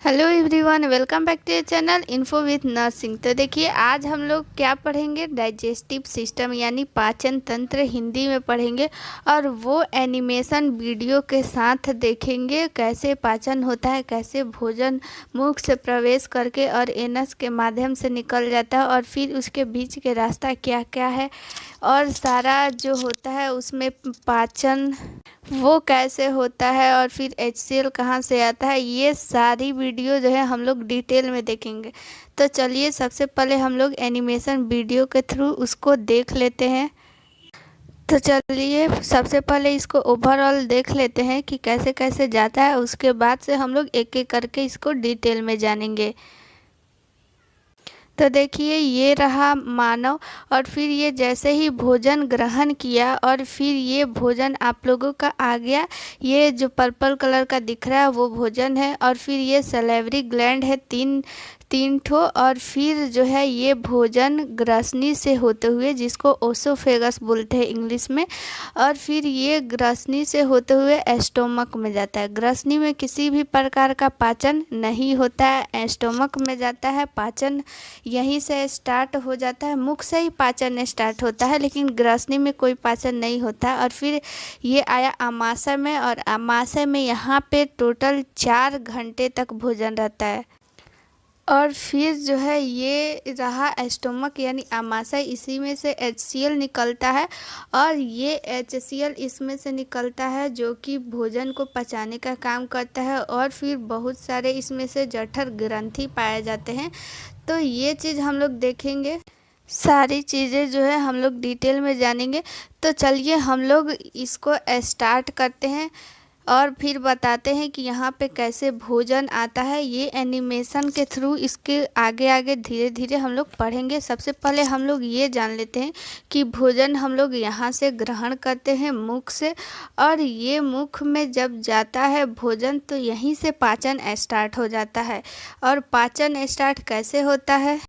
Hello everyone, welcome back to your channel info with nursing. तो देखिए, आज हम लोग क्या पढ़ेंगे, डाइजेस्टिव सिस्टम यानी पाचन तंत्र हिंदी में पढ़ेंगे और वो एनिमेशन वीडियो के साथ देखेंगे कैसे पाचन होता है, कैसे भोजन मुख से प्रवेश करके और एनस के माध्यम से निकल जाता है और फिर उसके बीच के रास्ता क्या क्या है और सारा जो होता है उसमें पाचन वो कैसे होता है और फिर HCl कहाँ से आता है। ये सारी वीडियो जो है हम लोग डिटेल में देखेंगे। तो चलिए, सबसे पहले हम लोग एनिमेशन वीडियो के थ्रू उसको देख लेते हैं। तो चलिए, सबसे पहले इसको ओवरऑल देख लेते हैं कि कैसे कैसे जाता है। उसके बाद से हम लोग एक एक करके इसको डिटेल में जानेंगे। तो देखिए, ये रहा मानव और फिर ये जैसे ही भोजन ग्रहण किया और फिर ये भोजन आप लोगों का आ गया। ये जो पर्पल कलर का दिख रहा है वो भोजन है और फिर ये सलेवरी ग्लैंड है, तीन तीन ठो। और फिर जो है ये भोजन ग्रसनी से होते हुए, जिसको ओसोफेगस बोलते हैं इंग्लिश में, और फिर ये ग्रसनी से होते हुए एस्टोमक में जाता है। ग्रसनी में किसी भी प्रकार का पाचन नहीं होता है, एस्टोमक में जाता है। पाचन यहीं से स्टार्ट हो जाता है, मुख से ही पाचन स्टार्ट होता है, लेकिन ग्रसनी में कोई पाचन नहीं होता है। और फिर ये आया आमाशय में और आमाशय में यहाँ पे टोटल 4 घंटे तक भोजन रहता है। और फिर जो है ये रहा एस्टोमक यानी आमाशय, इसी में से HCl निकलता है और ये HCl इसमें से निकलता है जो कि भोजन को पचाने का काम करता है। और फिर बहुत सारे इसमें से जठर ग्रंथि पाए जाते हैं। तो ये चीज़ हम लोग देखेंगे, सारी चीज़ें जो है हम लोग डिटेल में जानेंगे। तो चलिए हम लोग इसको स्टार्ट करते हैं और फिर बताते हैं कि यहाँ पे कैसे भोजन आता है। ये एनिमेशन के थ्रू इसके आगे आगे धीरे धीरे हम लोग पढ़ेंगे। सबसे पहले हम लोग ये जान लेते हैं कि भोजन हम लोग यहाँ से ग्रहण करते हैं मुख से, और ये मुख में जब जाता है भोजन तो यहीं से पाचन स्टार्ट हो जाता है। और पाचन स्टार्ट कैसे होता है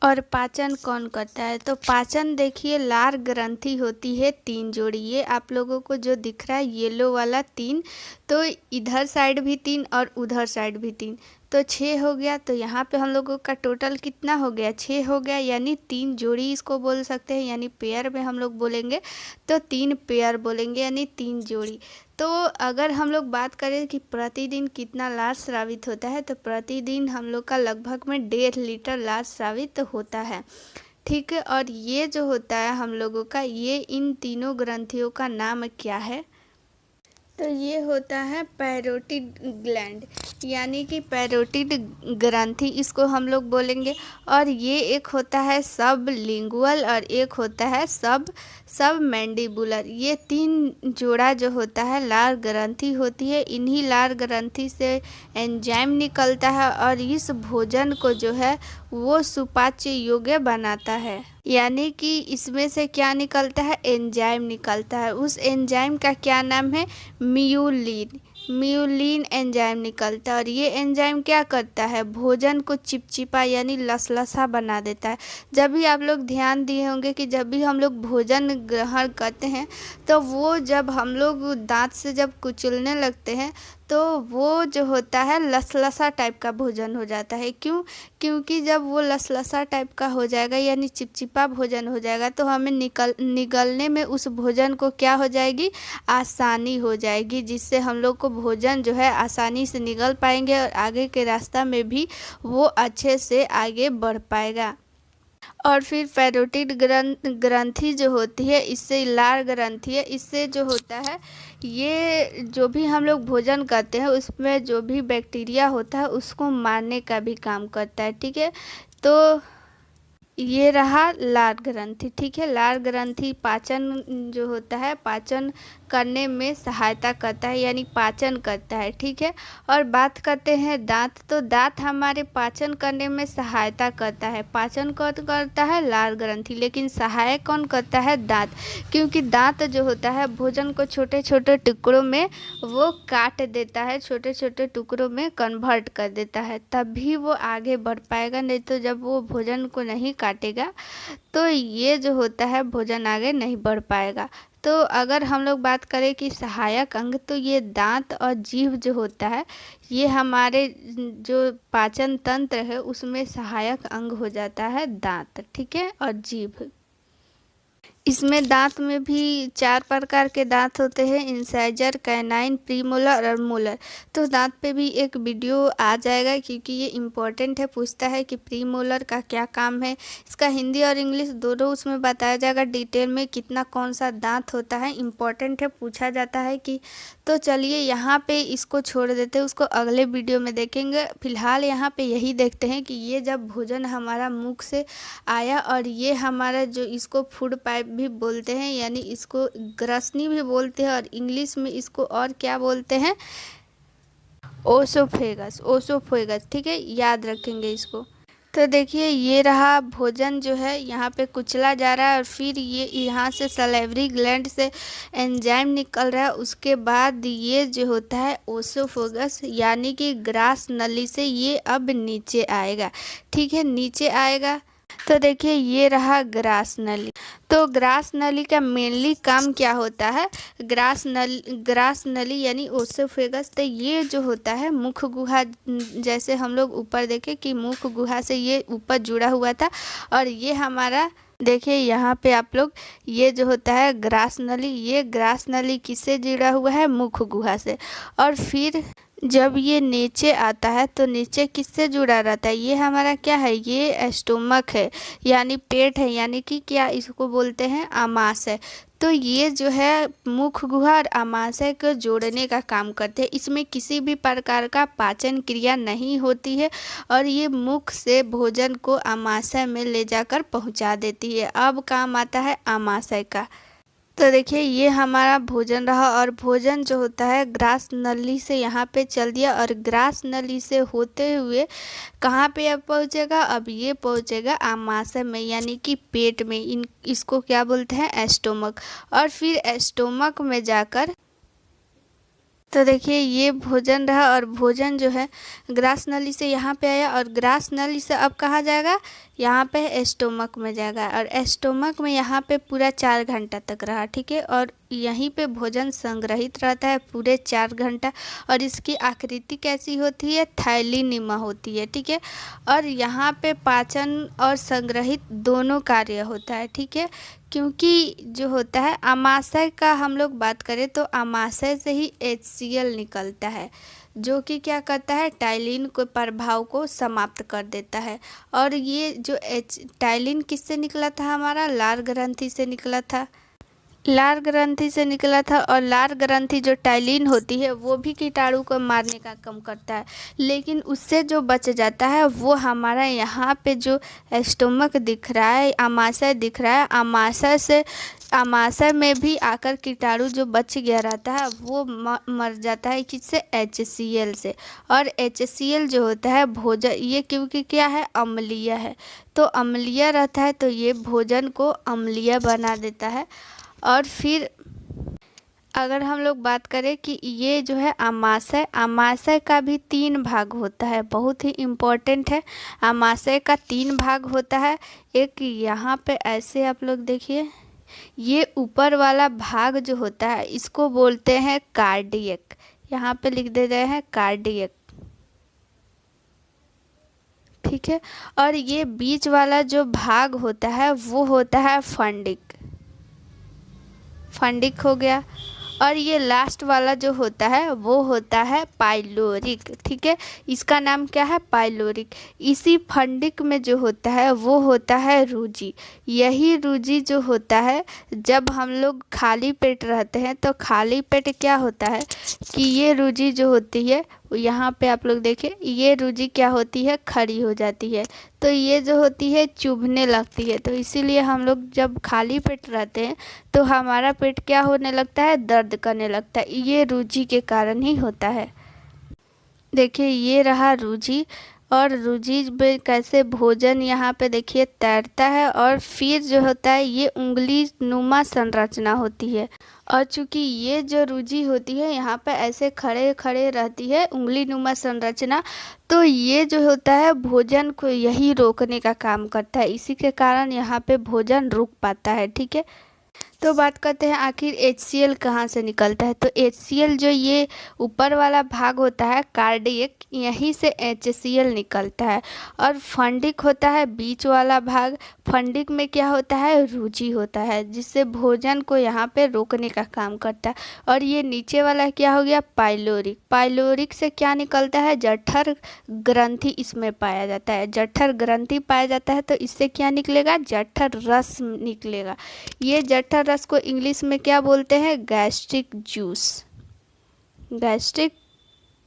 और पाचन कौन करता है। तो पाचन देखिए, लार ग्रंथि होती है 3 जोड़ी। ये आप लोगों को जो दिख रहा है येलो वाला 3, तो इधर साइड भी 3 और उधर साइड भी 3, तो 6 हो गया। तो यहाँ पे हम लोगों का टोटल कितना हो गया, 6 हो गया, यानी 3 जोड़ी इसको बोल सकते हैं, यानी पेयर में हम लोग बोलेंगे तो 3 पेयर बोलेंगे, यानी 3 जोड़ी। तो अगर हम लोग बात करें कि प्रतिदिन कितना लार स्रावित होता है, तो प्रतिदिन हम लोग का लगभग में 1.5 लीटर लार स्रावित होता है, ठीक है। और ये जो होता है हम लोगों का, ये इन तीनों ग्रंथियों का नाम क्या है, तो ये होता है पैरोटिड ग्लैंड, यानी कि पैरोटिड ग्रंथि इसको हम लोग बोलेंगे। और ये एक होता है सब लिंगुअल और एक होता है सब मैंडिबुलर। ये 3 जोड़ा जो होता है लार ग्रंथि होती है। इन्हीं लार ग्रंथि से एंजाइम निकलता है और इस भोजन को जो है वो सुपाच्य योग्य बनाता है। यानी कि इसमें से क्या निकलता है, एंजाइम निकलता है। उस एंजाइम का क्या नाम है, म्यूलिन एंजाइम निकलता है। और ये एंजाइम क्या करता है, भोजन को चिपचिपा यानी लसलसा बना देता है। जब भी आप लोग ध्यान दिए होंगे कि जब भी हम लोग भोजन ग्रहण करते हैं तो वो जब हम लोग दांत से जब कुचलने लगते हैं तो वो जो होता है लसलसा टाइप का भोजन हो जाता है। क्योंकि जब वो लसलसा टाइप का हो जाएगा यानी चिपचिपा भोजन हो जाएगा तो हमें निगलने में उस भोजन को क्या हो जाएगी, आसानी हो जाएगी, जिससे हम लोग को भोजन जो है आसानी से निगल पाएंगे और आगे के रास्ता में भी वो अच्छे से आगे बढ़ पाएगा। और फिर पैरोटिड ग्रंथि जो होती है, इससे लार ग्रंथि है, इससे जो होता है ये जो भी हम लोग भोजन करते हैं उसमें जो भी बैक्टीरिया होता है उसको मारने का भी काम करता है, ठीक है। तो ये रहा लार ग्रंथि, ठीक है। लार ग्रंथि पाचन जो होता है पाचन करने में सहायता करता है, यानी पाचन करता है, ठीक है। और बात करते हैं दांत, तो दांत हमारे पाचन करने में सहायता करता है। पाचन कौन करता है, लार ग्रंथि, लेकिन सहायक कौन करता है, दांत। क्योंकि दांत जो होता है भोजन को छोटे छोटे टुकड़ों में वो काट देता है, छोटे छोटे टुकड़ों में कन्वर्ट कर देता है, तभी वो आगे बढ़ पाएगा। नहीं तो जब वो भोजन को नहीं काटेगा तो ये जो होता है भोजन आगे नहीं बढ़ पाएगा। तो अगर हम लोग बात करें कि सहायक अंग, तो ये दांत और जीभ जो होता है, ये हमारे जो पाचन तंत्र है उसमें सहायक अंग हो जाता है दांत, ठीक है, और जीभ। इसमें दांत में भी 4 प्रकार के दांत होते हैं, इंसाइजर, कैनाइन, प्रीमोलर और मोलर। तो दांत पे भी एक वीडियो आ जाएगा क्योंकि ये इम्पोर्टेंट है, पूछता है कि प्रीमोलर का क्या काम है। इसका हिंदी और इंग्लिश दोनों उसमें बताया जाएगा डिटेल में, कितना कौन सा दांत होता है, इम्पोर्टेंट है, पूछा जाता है कि। तो चलिए यहाँ पे इसको छोड़ देते हैं, उसको अगले वीडियो में देखेंगे। फिलहाल यहाँ पे यही देखते हैं कि ये जब भोजन हमारा मुख से आया और ये हमारा जो इसको फूड पाइप भी बोलते हैं, यानी इसको ग्रसनी भी बोलते हैं, और इंग्लिश में इसको और क्या बोलते हैं, ओसोफेगस, ओसोफेगस, ठीक है, याद रखेंगे इसको। तो देखिए ये रहा भोजन जो है यहाँ पे कुचला जा रहा है, और फिर ये यहाँ से सलेवरी ग्लैंड से एंजाइम निकल रहा है। उसके बाद ये जो होता है ओसोफेगस यानी कि ग्रास नली से ये अब नीचे आएगा, ठीक है, नीचे आएगा। तो देखिए ये रहा ग्रास नली। तो ग्रास नली का मेनली काम क्या होता है, ग्रास नली यानी ओसोफेगस, तो ये जो होता है मुख गुहा, जैसे हम लोग ऊपर देखें कि मुख गुहा से ये ऊपर जुड़ा हुआ था, और ये हमारा देखिए यहाँ पे आप लोग, ये जो होता है ग्रास नली, ये ग्रास नली किससे जुड़ा हुआ है, मुख गुहा से। और फिर जब ये नीचे आता है तो नीचे किससे जुड़ा रहता है, ये हमारा क्या है, ये एस्टोमक है, यानी पेट है, यानी कि क्या इसको बोलते हैं, आमाशय। तो ये जो है मुख गुहा और आमाशय को जोड़ने का काम करते हैं। इसमें किसी भी प्रकार का पाचन क्रिया नहीं होती है, और ये मुख से भोजन को आमाशय में ले जाकर पहुंचा देती है। अब काम आता है आमाशय का। तो देखिए ये हमारा भोजन रहा, और भोजन जो होता है ग्रास नली से यहाँ पे चल दिया, और ग्रास नली से होते हुए कहाँ पे अब पहुँचेगा, अब ये पहुँचेगा आमाशय में, यानी कि पेट में। इसको क्या बोलते हैं, एस्टोमक। और फिर एस्टोमक में जाकर, तो देखिए ये भोजन रहा, और भोजन जो है ग्रास नली से यहाँ पे आया, और ग्रास नली से अब कहाँ जाएगा, यहाँ पे एस्टोमक में जाएगा, और एस्टोमक में यहाँ पे पूरा 4 घंटा तक रहा, ठीक है, और यहीं पे भोजन संग्रहित रहता है पूरे 4 घंटा। और इसकी आकृति कैसी होती है, थैलीनुमा होती है, ठीक है। और यहाँ पे पाचन और संग्रहित दोनों कार्य होता है, ठीक है, क्योंकि जो होता है आमाशय का हम लोग बात करें तो आमाशय से ही HCl निकलता है, जो कि क्या करता है, टाइलिन के प्रभाव को समाप्त कर देता है। और ये जो टाइलिन किससे निकला था, हमारा लार ग्रंथि से निकला था, लार ग्रंथि से निकला था। और लार ग्रंथि जो टाइलिन होती है वो भी कीटाणु को मारने का काम करता है, लेकिन उससे जो बच जाता है वो हमारा यहाँ पे जो एस्टोमक दिख रहा है, आमाशय दिख रहा है, आमाशय में भी आकर कीटाणु जो बच गया रहता है वो मर जाता है, किससे, HCl से। और HCl जो होता है भोजन, ये क्योंकि क्या है, अम्लीय है, तो अम्लीय रहता है, तो ये भोजन को अम्लीय बना देता है। और फिर अगर हम लोग बात करें कि ये जो है आमाशय, आमाशय का भी 3 भाग होता है, बहुत ही इम्पोर्टेंट है। आमाशय का 3 भाग होता है। एक यहाँ पे ऐसे आप लोग देखिए, ये ऊपर वाला भाग जो होता है इसको बोलते हैं कार्डियक, यहाँ पे लिख दे रहे हैं कार्डियक, ठीक है। और ये बीच वाला जो भाग होता है वो होता है फंडिक, फंडिक हो गया। और ये लास्ट वाला जो होता है वो होता है पाइलोरिक, ठीक है, इसका नाम क्या है, पाइलोरिक। इसी फंडिक में जो होता है वो होता है रूजी। यही रूजी जो होता है, जब हम लोग खाली पेट रहते हैं तो खाली पेट क्या होता है कि ये रूजी जो होती है, यहाँ पे आप लोग देखें, ये रूजी क्या होती है, खड़ी हो जाती है, तो ये जो होती है चुभने लगती है। तो इसीलिए हम लोग जब खाली पेट रहते हैं तो हमारा पेट क्या होने लगता है, दर्द करने लगता है, ये रूजी के कारण ही होता है। देखिए ये रहा रूजी, और रूजी में कैसे भोजन यहाँ पे देखिए तैरता है, और फिर जो होता है ये उंगली नुमा संरचना होती है। और चूंकि ये जो रूजी होती है यहाँ पे ऐसे खड़े खड़े रहती है, उंगली नुमा संरचना, तो ये जो होता है भोजन को यही रोकने का काम करता है, इसी के कारण यहाँ पे भोजन रुक पाता है, ठीक है। तो बात करते हैं आखिर HCl कहाँ से निकलता है। तो HCl जो ये ऊपर वाला भाग होता है कार्डियक, यहीं से HCl निकलता है। और फंडिक होता है बीच वाला भाग। फंडिक में क्या होता है, रुचि होता है, जिससे भोजन को यहाँ पे रोकने का काम करता है। और ये नीचे वाला क्या हो गया, पाइलोरिक। पाइलोरिक से क्या निकलता है, जठर ग्रंथि इसमें पाया जाता है। जठर ग्रंथि पाया जाता है तो इससे क्या निकलेगा, जठर रस निकलेगा। ये जठर रस को इंग्लिश में क्या बोलते हैं, गैस्ट्रिक जूस। गैस्ट्रिक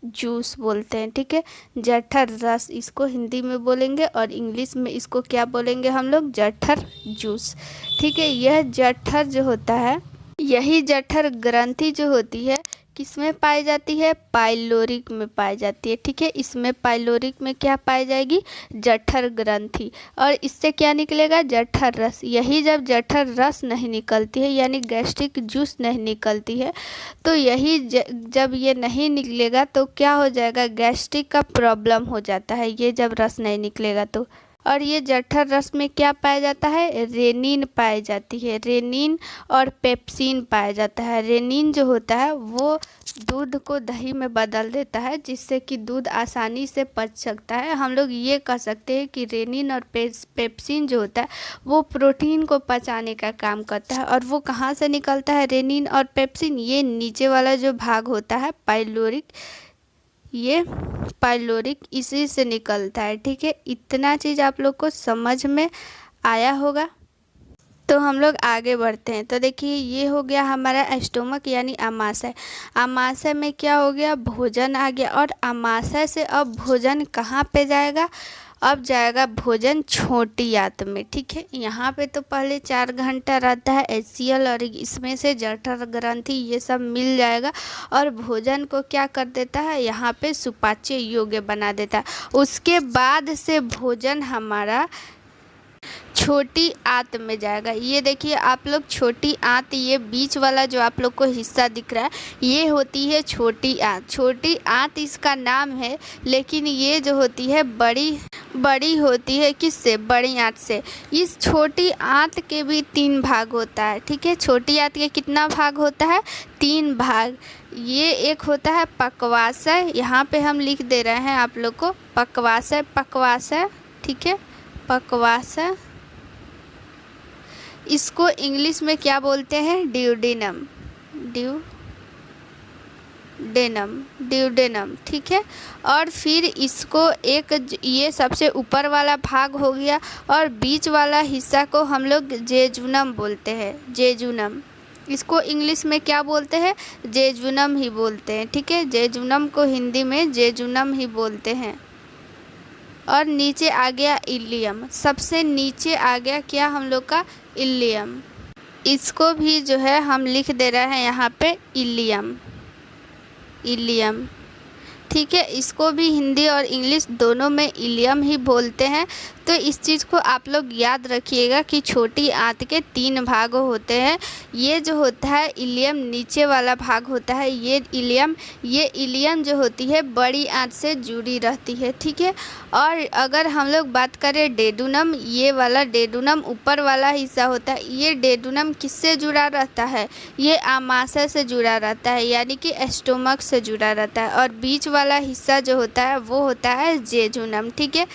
जूस बोलते हैं, ठीक है। जठर रस इसको हिंदी में बोलेंगे और इंग्लिश में इसको क्या बोलेंगे हम लोग, जठर जूस, ठीक है। यह जठर जो होता है, यही जठर ग्रंथि जो होती है किस में पाई जाती है, पाइलोरिक में पाई जाती है, ठीक है। इसमें पाइलोरिक में क्या पाई जाएगी, जठर ग्रंथि। और इससे क्या निकलेगा, जठर रस। यही जब जठर रस नहीं निकलती है यानी गैस्ट्रिक जूस नहीं निकलती है, तो यही जब ये नहीं निकलेगा तो क्या हो जाएगा, गैस्ट्रिक का प्रॉब्लम हो जाता है, ये जब रस नहीं निकलेगा तो। और ये जठर रस में क्या पाया जाता है, रेनिन पाई जाती है। रेनिन और पेप्सिन पाया जाता है। रेनिन जो होता है वो दूध को दही में बदल देता है, जिससे कि दूध आसानी से पच सकता है। हम लोग ये कह सकते हैं कि रेनिन और पेप्सिन जो होता है वो प्रोटीन को पचाने का काम करता है। और वो कहाँ से निकलता है, रेनिन और पेप्सिन, ये नीचे वाला जो भाग होता है पाइलोरिक, ये पाइलोरिक इसी से निकलता है, ठीक है। इतना चीज़ आप लोग को समझ में आया होगा। तो हम लोग आगे बढ़ते हैं। तो देखिए ये हो गया हमारा स्टोमक यानी आमाशय। आमाशय में क्या हो गया, भोजन आ गया। और आमाशय से अब भोजन कहाँ पे जाएगा, अब जाएगा भोजन छोटी आंत में, ठीक है। यहाँ पे तो पहले 4 घंटा रहता है HCl और इसमें से जठर ग्रंथि ये सब मिल जाएगा और भोजन को क्या कर देता है, यहाँ पे सुपाच्य योग्य बना देता है। उसके बाद से भोजन हमारा छोटी आंत में जाएगा। ये देखिए आप लोग, छोटी आंत, ये बीच वाला जो आप लोग को हिस्सा दिख रहा है ये होती है छोटी आंत। छोटी आंत इसका नाम है, लेकिन ये जो होती है बड़ी होती है किससे, बड़ी आंत से। इस छोटी आंत के भी 3 भाग होता है, ठीक है। छोटी आंत के कितना भाग होता है, 3 भाग। ये एक होता है पक्वाशय, यहाँ पे हम लिख दे रहे हैं आप लोग को पक्वाशय, पक्वाशय, ठीक है, पक्वाशय। इसको इंग्लिश में क्या बोलते हैं, ड्यूडेनम, ड्यूडेनम, ठीक है। और फिर इसको एक, ये सबसे ऊपर वाला भाग हो गया और बीच वाला हिस्सा को हम लोग जेजुनम बोलते हैं, जेजुनम। इसको इंग्लिश में क्या बोलते हैं, जेजुनम ही बोलते हैं, ठीक है। जेजुनम को हिंदी में जेजुनम ही बोलते हैं। और नीचे आ गया इलियम, सबसे नीचे आ गया क्या हम लोग का, इलियम। इसको भी जो है हम लिख दे रहे हैं यहाँ पे इलियम, इलियम, ठीक है। इसको भी हिंदी और इंग्लिश दोनों में इलियम ही बोलते हैं। तो इस चीज़ को आप लोग याद रखिएगा कि छोटी आंत के 3 भाग होते हैं। ये जो होता है इलियम, नीचे वाला भाग होता है ये इलियम जो होती है बड़ी आंत से जुड़ी रहती है, ठीक है। और अगर हम लोग बात करें डेडुनम, ये वाला डेडुनम ऊपर वाला हिस्सा होता है, ये डेडुनम किससे जुड़ा रहता है, ये आमाशय से जुड़ा रहता है, यानी कि स्टोमक से जुड़ा रहता है। और बीच वाला हिस्सा जो होता है वो होता है जेजुनम, ठीक है।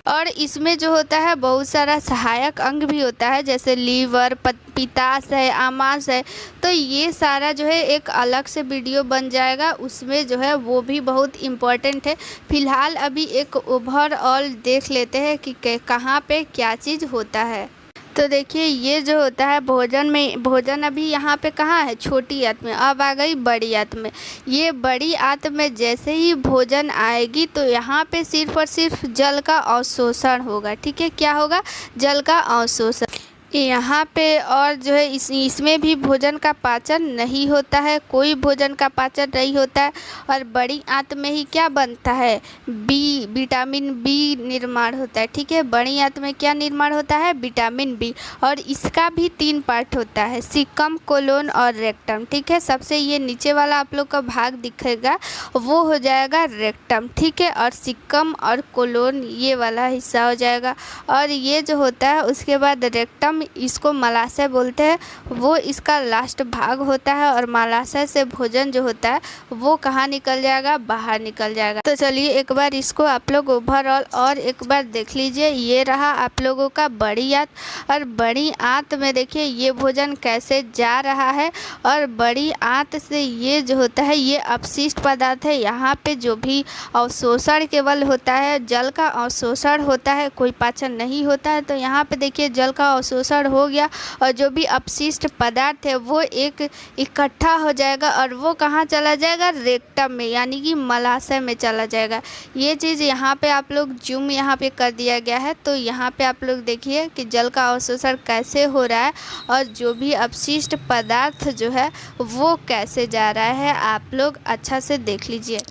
और इसमें जो होता है बहुत सारा सहायक अंग भी होता है, जैसे लीवर, पित्ताशय है, आमाशय है। तो ये सारा जो है एक अलग से वीडियो बन जाएगा, उसमें जो है वो भी बहुत इम्पोर्टेंट है। फिलहाल अभी एक ओवरऑल देख लेते हैं कि कहाँ पे क्या चीज़ होता है। तो देखिए ये जो होता है भोजन अभी यहाँ पे कहाँ है, छोटी आंत में। अब आ गई बड़ी आंत में। ये बड़ी आंत में जैसे ही भोजन आएगी तो यहाँ पे सिर्फ और सिर्फ जल का अवशोषण होगा, ठीक है। क्या होगा, जल का अवशोषण। यहाँ पे और जो है इसमें भी भोजन का पाचन नहीं होता है, कोई भोजन का पाचन नहीं होता है। और बड़ी आंत में ही क्या बनता है, विटामिन बी निर्माण होता है, ठीक है। बड़ी आंत में क्या निर्माण होता है, विटामिन बी। और इसका भी 3 पार्ट होता है, सिकम, कोलोन और रेक्टम, ठीक है। सबसे ये नीचे वाला आप लोग का भाग दिखेगा वो हो जाएगा रेक्टम, ठीक है। और सिकम और कोलोन ये वाला हिस्सा हो जाएगा। और ये जो होता है उसके बाद रेक्टम हम इसको मलाशय बोलते हैं, वो इसका लास्ट भाग होता है और मलाशय से भोजन जो होता है वो कहाँ निकल जाएगा, बाहर निकल जाएगा। तो चलिए एक बार इसको आप लोग ओवरऑल और एक बार देख लीजिए। ये रहा आप लोगों का बड़ी आंत, और बड़ी आंत में देखिए ये भोजन कैसे जा रहा है, और बड़ी आंत से ये जो होता है ये अपशिष्ट पदार्थ है। यहाँ पे जो भी अवशोषण केवल होता है, जल का अवशोषण होता है, कोई पाचन नहीं होता है। तो यहाँ पे देखिए जल का अवशोषण हो गया और जो भी अपशिष्ट पदार्थ है वो एक इकट्ठा हो जाएगा और वो कहाँ चला जाएगा, रेक्टम में, यानी कि मलाशय में चला जाएगा। ये चीज़ यहाँ पे आप लोग जूम यहाँ पे कर दिया गया है। तो यहाँ पे आप लोग देखिए कि जल का अवशोषण कैसे हो रहा है और जो भी अपशिष्ट पदार्थ जो है वो कैसे जा रहा है, आप लोग अच्छा से देख लीजिए।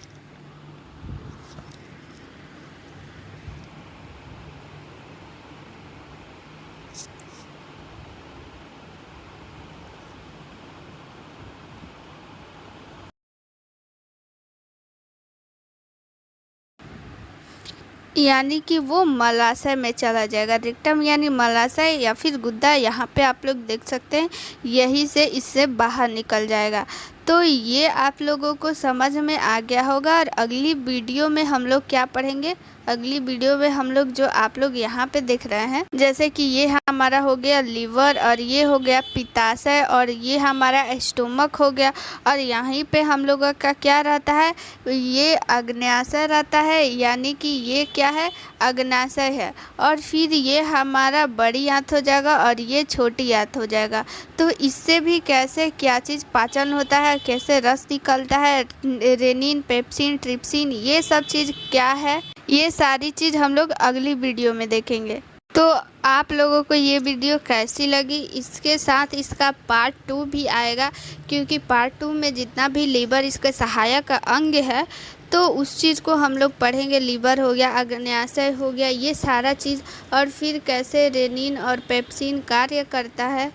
यानी कि वो मलाशय में चला जाएगा। रेक्टम यानी मलाशय या फिर गुद्दा, यहाँ पे आप लोग देख सकते हैं, यही से इससे बाहर निकल जाएगा। तो ये आप लोगों को समझ में आ गया होगा। और अगली वीडियो में हम लोग क्या पढ़ेंगे, अगली वीडियो में हम लोग जो आप लोग यहाँ पे देख रहे हैं, जैसे कि ये हमारा हो गया लीवर और ये हो गया पित्ताशय और ये हमारा स्टोमक हो गया, और यहीं पे हम लोगों का क्या रहता है, ये अग्न्याशय रहता है, यानी कि ये क्या है, अग्न्याशय है। और फिर ये हमारा बड़ी आंत हो जाएगा और ये छोटी आंत हो जाएगा। तो इससे भी कैसे क्या चीज़ पाचन होता है, कैसे रस निकलता है, रेनिन, पेप्सिन, ट्रिप्सिन, ये सब चीज़ क्या है, ये सारी चीज़ हम लोग अगली वीडियो में देखेंगे। तो आप लोगों को ये वीडियो कैसी लगी, इसके साथ इसका पार्ट 2 भी आएगा, क्योंकि पार्ट 2 में जितना भी लीवर इसका सहायक अंग है तो उस चीज़ को हम लोग पढ़ेंगे। लीवर हो गया, अग्न्याशय हो गया, ये सारा चीज़, और फिर कैसे रेनिन और पेप्सिन कार्य करता है,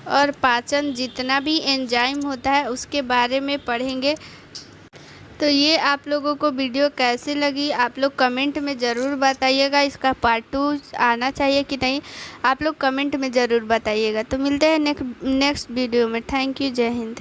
और पाचन जितना भी एंजाइम होता है उसके बारे में पढ़ेंगे। तो ये आप लोगों को वीडियो कैसी लगी आप लोग कमेंट में ज़रूर बताइएगा। इसका पार्ट 2 आना चाहिए कि नहीं, आप लोग कमेंट में ज़रूर बताइएगा। तो मिलते हैं नेक्स्ट वीडियो में। थैंक यू, जय हिंद।